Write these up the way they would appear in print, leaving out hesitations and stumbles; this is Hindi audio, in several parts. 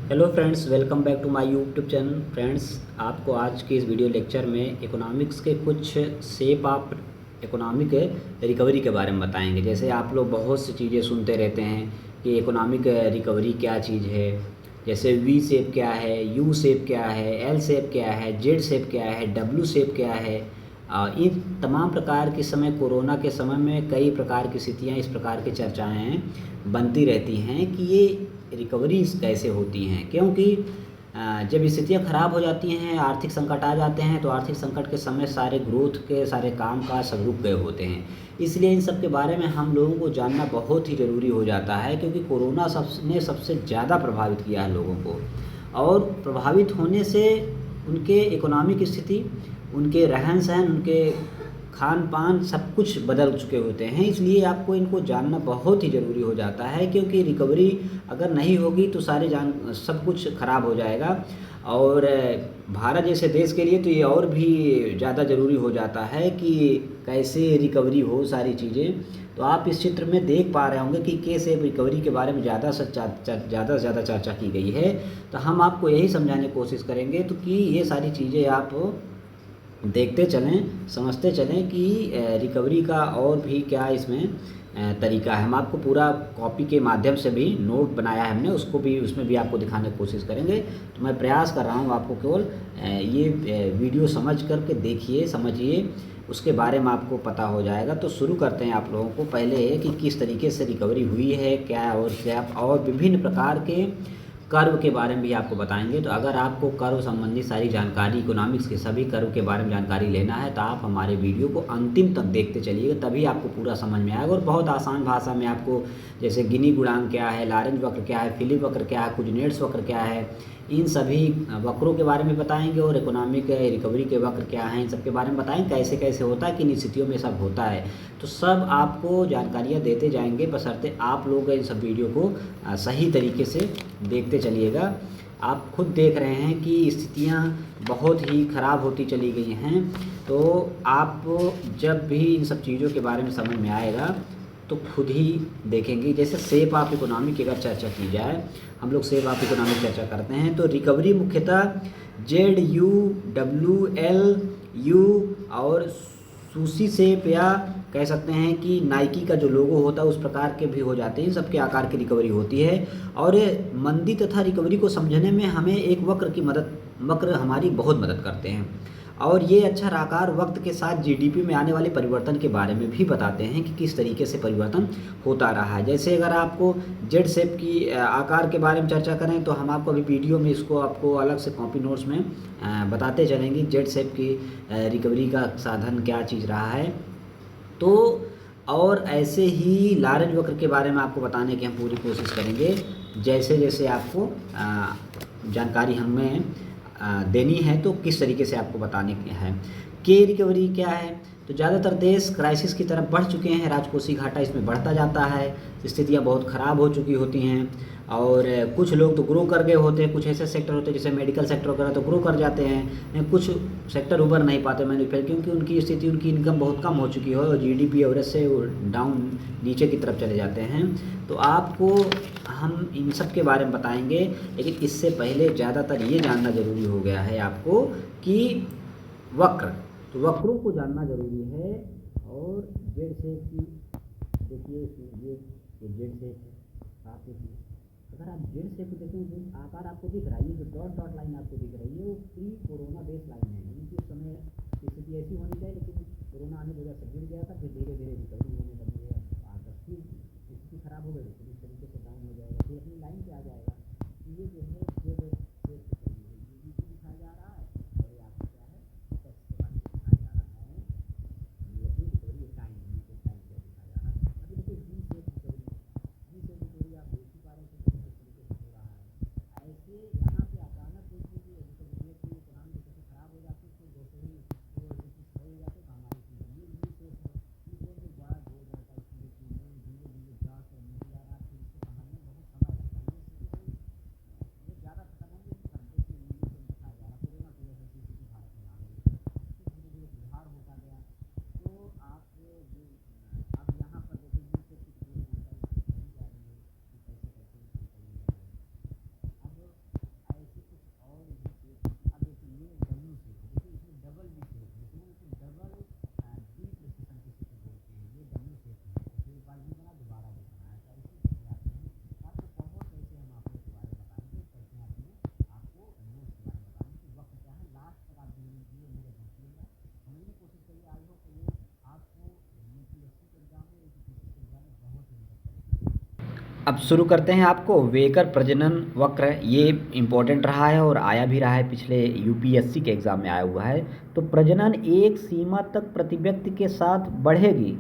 Hello friends, welcome back to my YouTube channel. Friends, आपको आज के इस वीडियो लेक्चर में इकोनॉमिक्स के कुछ शेप ऑफ इकोनॉमिक रिकवरी के बारे में बताएंगे। जैसे आप लोग बहुत सी चीज़ें सुनते रहते हैं कि इकोनॉमिक रिकवरी क्या चीज़ है। जैसे वी शेप क्या है, यू शेप क्या है, एल शेप क्या है, जेड शेप क्या है, डब्ल्यू शेप क्या है। इन तमाम प्रकार के समय कोरोना के समय में कई प्रकार की स्थितियाँ, इस प्रकार की चर्चाएँ बनती रहती हैं कि ये रिकवरीज कैसे होती हैं। क्योंकि जब स्थितियाँ ख़राब हो जाती हैं, आर्थिक संकट आ जाते हैं, तो आर्थिक संकट के समय सारे ग्रोथ के सारे काम काज सब रुक गए होते हैं। इसलिए इन सब के बारे में हम लोगों को जानना बहुत ही ज़रूरी हो जाता है, क्योंकि कोरोना ने सबसे ज़्यादा प्रभावित किया है लोगों को। और प्रभावित होने से उनके इकोनॉमिक स्थिति, उनके रहन सहन, उनके खान पान सब कुछ बदल चुके होते हैं। इसलिए आपको इनको जानना बहुत ही ज़रूरी हो जाता है, क्योंकि रिकवरी अगर नहीं होगी तो सब कुछ ख़राब हो जाएगा। और भारत जैसे देश के लिए तो ये और भी ज़्यादा ज़रूरी हो जाता है कि कैसे रिकवरी हो सारी चीज़ें। तो आप इस चित्र में देख पा रहे होंगे कि कैसे रिकवरी के बारे में ज़्यादा से ज़्यादा चर्चा की गई है। तो हम आपको यही समझाने की कोशिश करेंगे तो कि ये सारी चीज़ें आप देखते चलें, समझते चलें कि रिकवरी का और भी क्या इसमें तरीका है। हम आपको पूरा कॉपी के माध्यम से भी नोट बनाया है हमने, उसको भी उसमें भी आपको दिखाने की कोशिश करेंगे। तो मैं प्रयास कर रहा हूँ आपको केवल ये वीडियो समझ करके देखिए, समझिए, उसके बारे में आपको पता हो जाएगा। तो शुरू करते हैं आप लोगों को पहले कि किस तरीके से रिकवरी हुई है, क्या और विभिन्न प्रकार के कर्व के बारे में भी आपको बताएंगे। तो अगर आपको कर्व संबंधी सारी जानकारी, इकोनॉमिक्स के सभी कर्व के बारे में जानकारी लेना है तो आप हमारे वीडियो को अंतिम तक देखते चलिएगा, तभी आपको पूरा समझ में आएगा। और बहुत आसान भाषा में आपको, जैसे गिनी गुणांक क्या है, लॉरेंज वक्र क्या है, फिलिप वक्र क्या है, कुजनेट्स वक्र क्या है, इन सभी वक्रों के बारे में बताएंगे। और इकोनॉमिक रिकवरी के वक्र क्या हैं, इन सब के बारे में बताएंगे, कैसे कैसे होता है, किन स्थितियों में सब होता है। तो सब आपको जानकारियाँ देते जाएंगे, बशर्ते आप लोग इन सब वीडियो को सही तरीके से देखते चलिएगा। आप खुद देख रहे हैं कि स्थितियाँ बहुत ही ख़राब होती चली गई हैं। तो आप जब भी इन सब चीज़ों के बारे में समझ में आएगा तो खुद ही देखेंगे। जैसे शेप ऑफ इकोनॉमी की अगर चर्चा की जाए, हम लोग शेप ऑफ इकोनॉमी चर्चा करते हैं, तो रिकवरी मुख्यतः Z U W L U और सुशी शेप, या कह सकते हैं कि नाइकी का जो लोगो होता है उस प्रकार के भी हो जाते हैं। सबके आकार की रिकवरी होती है। और ये मंदी तथा रिकवरी को समझने में हमें एक वक्र हमारी बहुत मदद करते हैं। और ये अक्षर आकार वक्त के साथ जीडीपी में आने वाले परिवर्तन के बारे में भी बताते हैं कि किस तरीके से परिवर्तन होता रहा है। जैसे अगर आपको जेड शेप की आकार के बारे में चर्चा करें तो हम आपको अभी वीडियो में इसको आपको अलग से कॉपी नोट्स में बताते चलेंगे जेड शेप की रिकवरी का साधन क्या चीज़ रहा है। तो और ऐसे ही लारेंज वक्र के बारे में आपको बताने की हम पूरी कोशिश करेंगे। जैसे जैसे आपको जानकारी हमें देनी है तो किस तरीके से आपको बताने की है। के रिकवरी क्या है, तो ज़्यादातर देश क्राइसिस की तरफ बढ़ चुके हैं, राजकोषीय घाटा इसमें बढ़ता जाता है, स्थितियाँ बहुत ख़राब हो चुकी होती हैं। और कुछ लोग तो ग्रो कर गए होते हैं, कुछ ऐसे सेक्टर होते हैं जैसे मेडिकल सेक्टर वगैरह तो ग्रो कर जाते हैं, कुछ सेक्टर उभर नहीं पाते मैन्युफैक्चरिंग, क्योंकि उनकी स्थिति, उनकी इनकम बहुत कम हो चुकी है और जीडीपी एवरेज से डाउन नीचे की तरफ चले जाते हैं। तो आपको हम इन सब के बारे में बताएंगे, लेकिन इससे पहले ज़्यादातर ये जानना ज़रूरी हो गया है आपको कि वक्र, तो वक्रों को जानना ज़रूरी है। और जेड शेप की देखिए, इसमें ये जेड शेप है, आप देखिए। अगर आप जेड शेप को देखें, जो आकार आपको दिख रहा है, ये जो डॉट डॉट लाइन आपको दिख रही है वो प्री कोरोना बेस लाइन है, यानी कि उस समय स्थिति ऐसी होनी चाहिए, लेकिन कोरोना आने की वजह से गिर गया था, फिर धीरे धीरे रिकवरी होने लगी है। आकर फिर स्थिति खराब हो गई तो इस तरीके से डाउन हो जाएगा, फिर अपनी लाइन पे आ जाएगा। ये जो है जेड शेप की दिखाया जा रहा है, और ये आपका क्या है, एक्स के बारे में दिखाया जा रहा है। लेकिन रिकवरी टाइम टाइम पे दिखाया जा रहा है। अभी देखिए वी शेप रिकवरी आप देख ही पा रहे हैं कि किस तरीके से हो रहा है। ऐसे यहाँ पे अचानक देखिए कि रिकवरी की इकोनॉमी कैसे खराब हो जाती है, फिर जैसे ही वो सही हो जाते हैं तो हमारी चीज़ ये वी शेप है। वी शेप में बड़ा हो जाता है, धीरे धीरे ग्राफ और नीचे जा रहा है, अब शुरू करते हैं। आपको वेकर प्रजनन वक्र ये इम्पोर्टेंट रहा है और आया भी रहा है, पिछले यूपीएससी के एग्ज़ाम में आया हुआ है। तो प्रजनन एक सीमा तक प्रति व्यक्ति के साथ बढ़ेगी,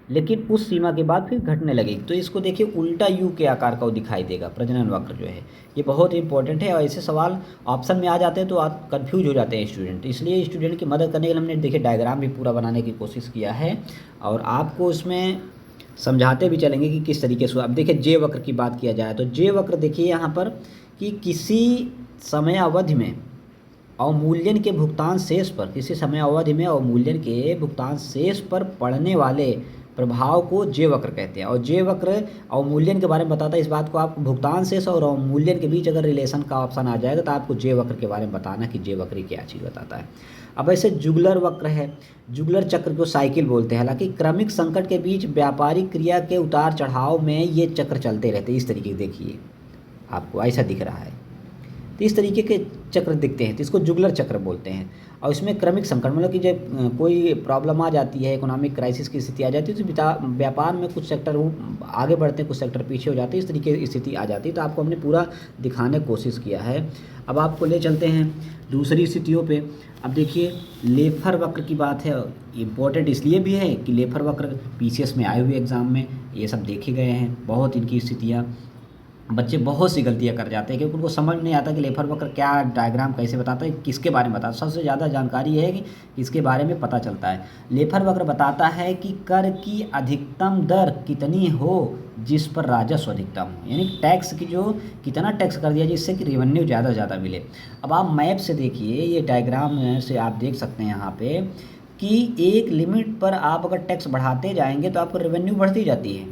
लेकिन उस सीमा के बाद फिर घटने लगेगी। तो इसको देखिए उल्टा यू के आकार का वो दिखाई देगा प्रजनन वक्र जो है, ये बहुत इंपॉर्टेंट है। और ऐसे सवाल ऑप्शन में आ जाते हैं तो आप कन्फ्यूज हो जाते हैं स्टूडेंट। इसलिए स्टूडेंट की मदद करने के लिए हमने देखिए डायग्राम भी पूरा बनाने की कोशिश किया है और आपको इसमें समझाते भी चलेंगे कि किस तरीके से। अब देखिए जे वक्र की बात किया जाए तो जे वक्र देखिए यहाँ पर कि किसी समय अवधि में अवमूल्यन के भुगतान शेष पर, किसी समय अवधि में अवमूल्यन के भुगतान शेष पर पड़ने वाले प्रभाव को जे वक्र कहते हैं। और जे वक्र अवमूल्यन के बारे में बताता है। इस बात को आपको भुगतान शेष और अवमूल्यन के बीच अगर रिलेशन का ऑप्शन आ जाएगा तो आपको जे वक्र के बारे में बताना कि जे वक्र क्या चीज़ बताता है। अब ऐसे जुगलर वक्र है, जुगलर चक्र को साइकिल बोलते हैं। हालांकि क्रमिक संकट के बीच व्यापारिक क्रिया के उतार चढ़ाव में ये चक्र चलते रहते हैं। इस तरीके देखिए आपको ऐसा दिख रहा है, तो इस तरीके के चक्र दिखते हैं, तो इसको जुगलर चक्र बोलते हैं। और इसमें क्रमिक संकट मतलब कि जब कोई प्रॉब्लम आ जाती है, इकोनॉमिक क्राइसिस की स्थिति आ जाती है, तो व्यापार में कुछ सेक्टर आगे बढ़ते हैं, कुछ सेक्टर पीछे हो जाते हैं, इस तरीके की स्थिति आ जाती है। तो आपको हमने पूरा दिखाने की कोशिश किया है। अब आपको ले चलते हैं दूसरी स्थितियों पे। अब देखिए लेफर वक्र की बात है, इम्पोर्टेंट इसलिए भी है कि लेफर वक्र पीसीएस में आए हुए एग्ज़ाम में ये सब देखे गए हैं। बहुत इनकी स्थितियाँ, बच्चे बहुत सी गलतियां कर जाते हैं क्योंकि उनको समझ नहीं आता कि लेफर वक्र क्या, डायग्राम कैसे बताता है, किसके बारे में बताता है। सबसे ज़्यादा जानकारी है कि इसके बारे में पता चलता है। लेफर वक्र बताता है कि कर की अधिकतम दर कितनी हो जिस पर राजस्व अधिकतम हो, यानी टैक्स की जो कितना टैक्स कर दिया जिससे कि रेवेन्यू ज़्यादा से ज़्यादा मिले। अब आप मैप से देखिए, ये डायग्राम से आप देख सकते हैं यहाँ पे कि एक लिमिट पर आप अगर टैक्स बढ़ाते जाएंगे तो आपको रेवेन्यू बढ़ती जाती है।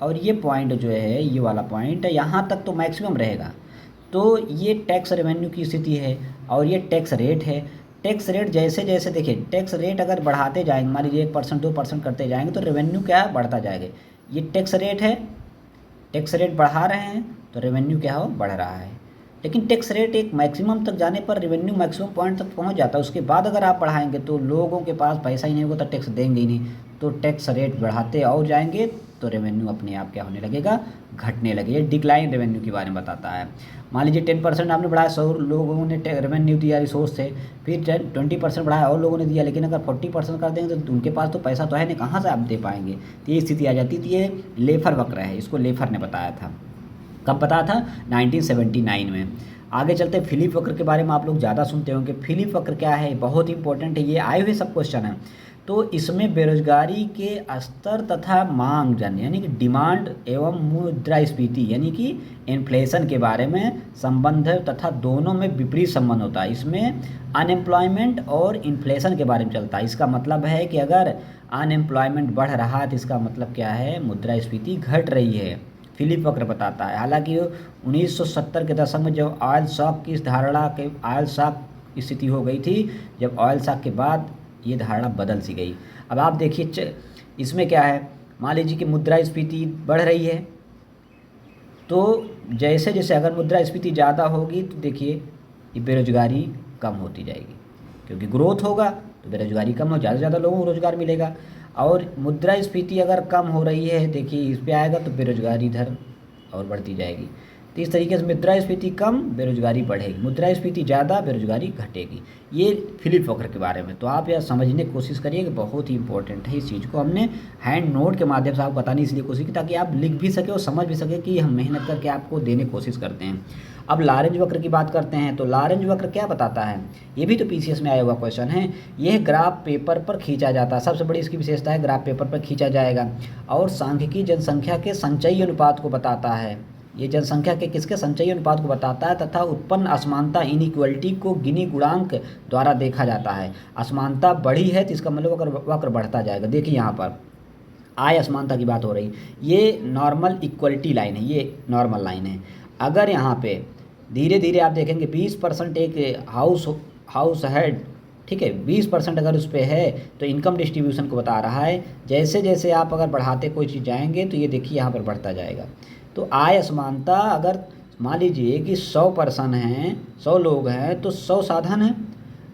और ये पॉइंट जो है, ये वाला पॉइंट है, यहाँ तक तो मैक्सिमम रहेगा। तो ये टैक्स रेवेन्यू की स्थिति है और ये टैक्स रेट है। टैक्स रेट जैसे जैसे देखिए, टैक्स रेट अगर बढ़ाते जाएंगे, मान लीजिए 1% 2% करते जाएंगे तो रेवेन्यू क्या है, बढ़ता जाएगा। ये टैक्स रेट है, टैक्स रेट बढ़ा रहे हैं तो रेवेन्यू क्या हो, बढ़ रहा है। लेकिन टैक्स रेट एक मैक्सिमम तक जाने पर रेवेन्यू मैक्सिमम पॉइंट तक पहुंच जाता है। उसके बाद अगर आप बढ़ाएंगे तो लोगों के पास पैसा ही नहीं होगा तो टैक्स देंगे ही नहीं। तो टैक्स रेट बढ़ाते और जाएंगे तो रेवेन्यू अपने आप क्या होने लगेगा, घटने लगेगा। डिक्लाइन रेवेन्यू के बारे में बताता है। मान लीजिए 10% आपने बढ़ाया, 100 लोगों ने रेवेन्यू दिया रिसोर्स से, फिर 20% बढ़ाया और लोगों ने दिया, लेकिन अगर 40% कर देंगे तो उनके पास तो पैसा तो है नहीं, कहाँ से आप दे पाएंगे। तो ये स्थिति आ जाती थी। ये लेफर वक्र है, इसको लेफर ने बताया था। कब बताया था, 1979 में। आगे चलते फिलिप वक्र के बारे में आप लोग ज़्यादा सुनते होंगे। फिलिप वक्र क्या है, बहुत इंपॉर्टेंट है, ये आए हुए सब क्वेश्चन है। तो इसमें बेरोजगारी के स्तर तथा मांग जन यानी कि डिमांड एवं मुद्रास्फीति यानी कि इन्फ्लेशन के बारे में संबंध है तथा दोनों में विपरीत संबंध होता है। इसमें अनएम्प्लॉयमेंट और इन्फ्लेशन के बारे में चलता है। इसका मतलब है कि अगर अनएम्प्लॉयमेंट बढ़ रहा है तो इसका मतलब क्या है, मुद्रास्फीति घट रही है। फिलिप वक्र बताता है। हालांकि 1970 के दशक में जब ऑयल शॉक की इस धारणा के ऑयल शॉक की स्थिति हो गई थी, जब ऑयल शॉक के बाद ये धारणा बदल सी गई। अब आप देखिए इसमें क्या है, मान लीजिए कि मुद्रास्फीति बढ़ रही है, तो जैसे जैसे अगर मुद्रास्फीति ज़्यादा होगी तो देखिए ये बेरोजगारी कम होती जाएगी, क्योंकि ग्रोथ होगा तो बेरोजगारी कम हो, ज़्यादा से ज़्यादा लोगों को रोजगार मिलेगा। और मुद्रास्फीति अगर कम हो रही है, देखिए इस पे आएगा तो बेरोजगारी इधर और बढ़ती जाएगी। तो इस तरीके से मुद्रास्फीति कम, बेरोजगारी बढ़ेगी, मुद्रास्फीति ज़्यादा, बेरोजगारी घटेगी। ये फिलिप वक्र के बारे में। तो आप यह समझने की कोशिश करिए कि बहुत ही इंपॉर्टेंट है। इस चीज़ को हमने हैंड नोट के माध्यम से आपको बताने इसलिए कोशिश की ताकि आप लिख भी सके और समझ भी सके कि हम मेहनत करके आपको देने की कोशिश करते हैं। अब लॉरेंज वक्र की बात करते हैं। तो लॉरेंज वक्र क्या बताता है, ये भी तो पीसीएस में आया हुआ क्वेश्चन है। यह ग्राफ पेपर पर खींचा जाता है, सबसे बड़ी इसकी विशेषता है ग्राफ पेपर पर खींचा जाएगा और सांख्यिकी जनसंख्या के संचयी अनुपात को बताता है। ये जनसंख्या के किसके संचयी अनुपात को बताता है तथा उत्पन्न असमानता इनइक्वलिटी को गिनी गुणांक द्वारा देखा जाता है। असमानता बढ़ी है तो इसका मतलब वक्र बढ़ता जाएगा। देखिए यहाँ पर आय असमानता की बात हो रही, ये नॉर्मल इक्वलिटी लाइन है, ये नॉर्मल लाइन है। अगर यहाँ पे धीरे धीरे आप देखेंगे 20% एक हाउस हेड, ठीक है, 20% अगर उस पर है तो इनकम डिस्ट्रीब्यूशन को बता रहा है। जैसे जैसे आप अगर बढ़ाते कोई चीज़ जाएंगे तो ये देखिए यहाँ पर बढ़ता जाएगा। तो आय असमानता अगर मान लीजिए कि 100 पर्सन हैं, 100 लोग हैं तो 100 साधन हैं,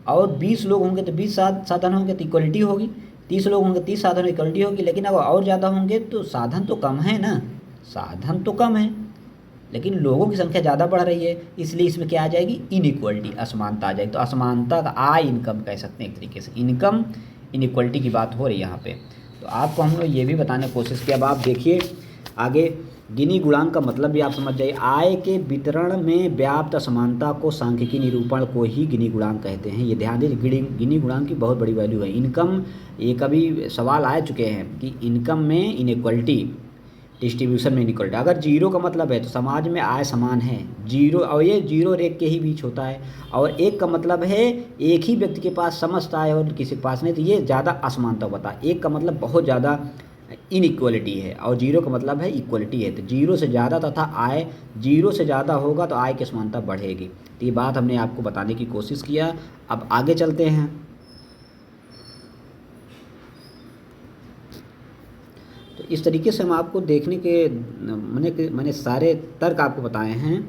और 20 लोग होंगे तो 20 साधन होंगे तो इक्वलिटी होगी, 30 लोग होंगे 30 साधन इक्वलिटी होगी। लेकिन अब और ज़्यादा होंगे तो साधन तो कम है ना, साधन तो कम है लेकिन लोगों की संख्या ज़्यादा बढ़ रही है, इसलिए इसमें क्या आ जाएगी, इनइक्वलिटी, असमानता आ जाएगी। तो असमानता का आय इनकम कह सकते हैं एक तरीके से, इनकम इनइक्वलिटी की बात हो रही है यहाँ पे। तो आपको हम लोग ये भी बताने की कोशिश की। अब आप देखिए आगे, गिनी गुणांक का मतलब भी आप समझ जाइए, आय के वितरण में व्याप्त असमानता को सांख्यिकी निरूपण को ही गिनी गुणांक कहते हैं। ये ध्यान दीजिए, गिनी गुणांक की बहुत बड़ी वैल्यू है। इनकम, ये कभी सवाल आ चुके हैं कि इनकम में इनइक्वलिटी, डिस्ट्रीब्यूशन में इनइक्वलिटी, अगर जीरो का मतलब है तो समाज में आय समान है, जीरो, और ये जीरो और एक के ही बीच होता है। और एक का मतलब है एक ही व्यक्ति के पास समस्त आय और किसी के पास नहीं, तो ये ज़्यादा असमानता होता है। एक का मतलब बहुत ज़्यादा इनइक्वलिटी है और जीरो का मतलब है इक्वलिटी है। तो जीरो से ज़्यादा तथा आय जीरो से ज़्यादा होगा तो आय की असमानता बढ़ेगी। तो ये बात हमने आपको बताने की कोशिश किया। अब आगे चलते हैं। तो इस तरीके से हम आपको देखने के मैंने सारे तर्क आपको बताए हैं